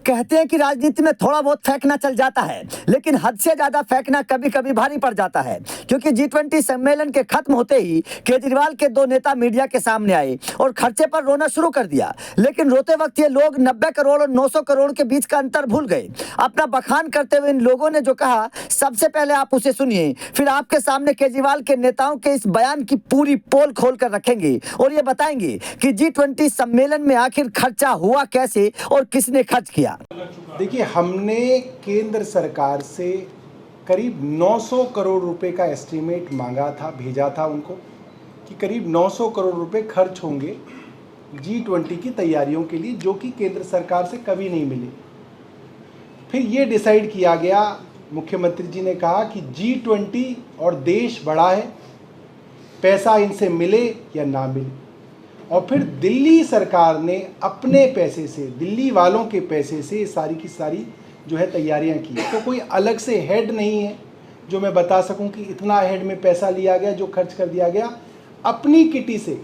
कहते हैं कि राजनीति में थोड़ा बहुत फेंकना चल जाता है, लेकिन हद से ज्यादा फेंकना कभी कभी भारी पड़ जाता है। क्योंकि G20 सम्मेलन के खत्म होते ही केजरीवाल के दो नेता मीडिया के सामने आए और खर्चे पर रोना शुरू कर दिया। लेकिन रोते वक्त ये लोग 90 करोड़ और 900 करोड़ के बीच का अंतर भूल गए। अपना बखान करते हुए इन लोगों ने जो कहा, सबसे पहले आप उसे सुनिए, फिर आपके सामने केजरीवाल के नेताओं के इस बयान की पूरी पोल खोल कर रखेंगे और ये बताएंगे कि G20 सम्मेलन में आखिर खर्चा हुआ कैसे और किसने खर्च किया। देखिए, हमने केंद्र सरकार से करीब 900 करोड़ रुपए का एस्टीमेट मांगा था, भेजा था उनको कि करीब 900 करोड़ रुपए खर्च होंगे G20 की तैयारियों के लिए, जो कि केंद्र सरकार से कभी नहीं मिले। फिर ये डिसाइड किया गया, मुख्यमंत्री जी ने कहा कि G20 और देश बड़ा है, पैसा इनसे मिले या ना मिले। और फिर दिल्ली सरकार ने अपने पैसे से, दिल्ली वालों के पैसे से सारी की सारी जो है तैयारियां की। तो कोई अलग से हेड नहीं है जो मैं बता सकूं कि इतना हेड में पैसा लिया गया जो खर्च कर दिया गया। अपनी किटी से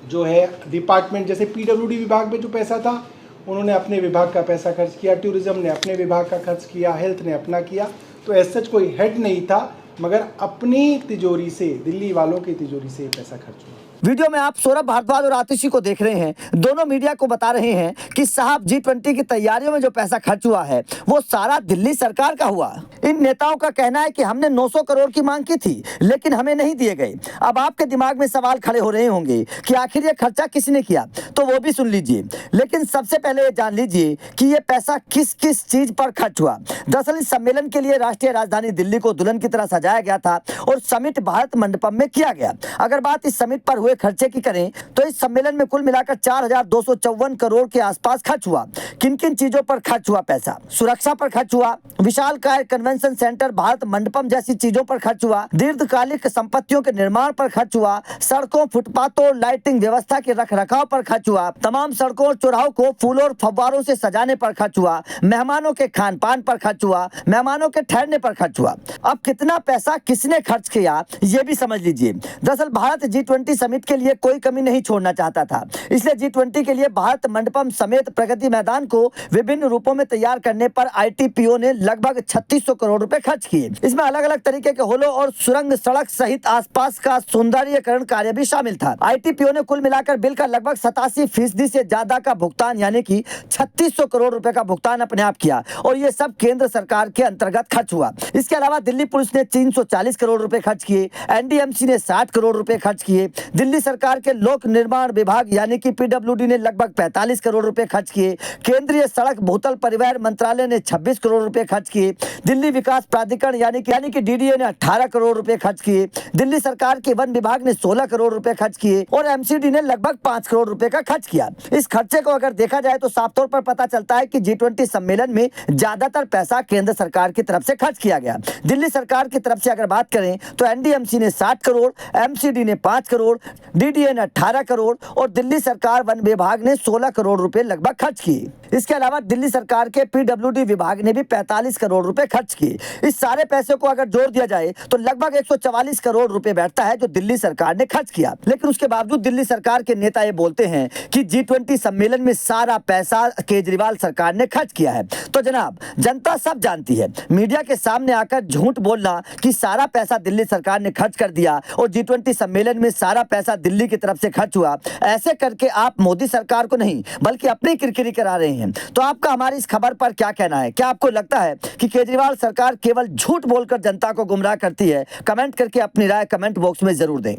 जो है डिपार्टमेंट, जैसे PWD विभाग में जो पैसा था उन्होंने अपने विभाग का पैसा खर्च किया, टूरिज्म ने अपने विभाग का खर्च किया, हेल्थ ने अपना किया। तो ऐसा कोई हेड नहीं था, मगर अपनी तिजोरी से, दिल्ली वालों की तिजोरी से ये पैसा खर्च हुआ। वीडियो में आप सौरभ भारद्वाज और आतिशी को देख रहे हैं। दोनों मीडिया को बता रहे हैं कि साहब G20 की तैयारियों में जो पैसा खर्च हुआ है वो सारा दिल्ली सरकार का हुआ। इन नेताओं का कहना है कि हमने 900 करोड़ की मांग की थी, लेकिन हमें नहीं दिए गए। अब आपके दिमाग में सवाल खड़े हो रहे होंगे कि आखिर ये खर्चा किसने किया, तो वो भी सुन लीजिए। लेकिन सबसे पहले ये जान लीजिए कि ये पैसा किस किस चीज पर खर्च हुआ। दरअसल इस सम्मेलन के लिए राष्ट्रीय राजधानी दिल्ली को दुल्हन की तरह सजाया गया था और समिट भारत मंडपम में किया गया। अगर बात इस समिट पर खर्चे की करें तो इस सम्मेलन में कुल मिलाकर 4254 करोड़ के आसपास खर्च हुआ। किन किन चीजों पर खर्च हुआ पैसा? सुरक्षा पर खर्च हुआ, विशालकाय कन्वेंशन सेंटर भारत मंडपम जैसी चीजों पर खर्च हुआ, दीर्घकालिक संपत्तियों के निर्माण पर खर्च हुआ, सड़कों, फुटपाथों, लाइटिंग व्यवस्था के रखरखाव पर खर्च हुआ, तमाम सड़कों और चौराहों को फूलों और फव्वारों से सजाने पर खर्च हुआ, मेहमानों के खान पान पर खर्च हुआ, मेहमानों के ठहरने पर खर्च हुआ। अब कितना पैसा किसने खर्च किया ये भी समझ लीजिए। दरअसल भारत G20 समिट के लिए कोई कमी नहीं छोड़ना चाहता था, इसलिए G20 के लिए भारत मंडपम समेत प्रगति मैदान को विभिन्न रूपों में तैयार करने पर ITPO ने लगभग 3600 करोड़ रुपए खर्च किए। इसमें अलग अलग तरीके के होलो और सुरंग, सड़क सहित आसपास का सौंदर्यीकरण कार्य भी शामिल था। ITPO ने कुल मिलाकर बिल का लगभग 87% से ज्यादा का भुगतान यानी कि 3600 करोड़ रुपए का भुगतान अपने आप किया और ये सब केंद्र सरकार के अंतर्गत खर्च हुआ। इसके अलावा दिल्ली पुलिस ने 340 करोड़ रुपए खर्च किए, NDMC ने 60 करोड़ रुपए खर्च किए, दिल्ली सरकार के लोक निर्माण विभाग यानी कि PWD ने लगभग 45 करोड़ रुपए खर्च किए, केंद्रीय सड़क भूतल परिवहन मंत्रालय ने 26 करोड़ रुपए खर्च किए, दिल्ली विकास प्राधिकरण यानी कि DDA ने 18 करोड़ रुपए खर्च किए, दिल्ली सरकार के वन विभाग ने 16 करोड़ रुपए खर्च किए और MCD ने लगभग 5 करोड़ रुपए का खर्च किया। इस खर्चे को अगर देखा जाए तो साफ तौर पर पता चलता है कि G20 सम्मेलन में ज्यादातर पैसा केंद्र सरकार की तरफ से खर्च किया गया। दिल्ली सरकार की तरफ से अगर बात करें तो NDMC ने 60 करोड़, MCD ने 5 करोड़, DDA ने 18 करोड़ और दिल्ली सरकार वन विभाग ने 16 करोड़ रुपए लगभग खर्च किए। इसके अलावा दिल्ली सरकार के PWD विभाग ने भी 45 करोड़ रुपए खर्च किए। इस सारे पैसे को अगर जोड़ दिया जाए तो लगभग 144 करोड़ रुपए बैठता है जो दिल्ली सरकार ने खर्च किया। लेकिन उसके बावजूद दिल्ली सरकार के नेता ये बोलते हैं कि G20 सम्मेलन में सारा पैसा केजरीवाल सरकार ने खर्च किया है। तो जनाब, जनता सब जानती है, मीडिया के सामने आकर झूठ बोलना कि सारा पैसा दिल्ली सरकार ने खर्च कर दिया और G20 सम्मेलन में सारा पैसा दिल्ली की तरफ से खर्च हुआ, ऐसे करके आप मोदी सरकार को नहीं बल्कि अपनी किरकिरी करा रहे हैं। तो आपका हमारी इस खबर पर क्या कहना है? क्या आपको लगता है कि केजरीवाल सरकार केवल झूठ बोलकर जनता को गुमराह करती है? कमेंट करके अपनी राय कमेंट बॉक्स में जरूर दें।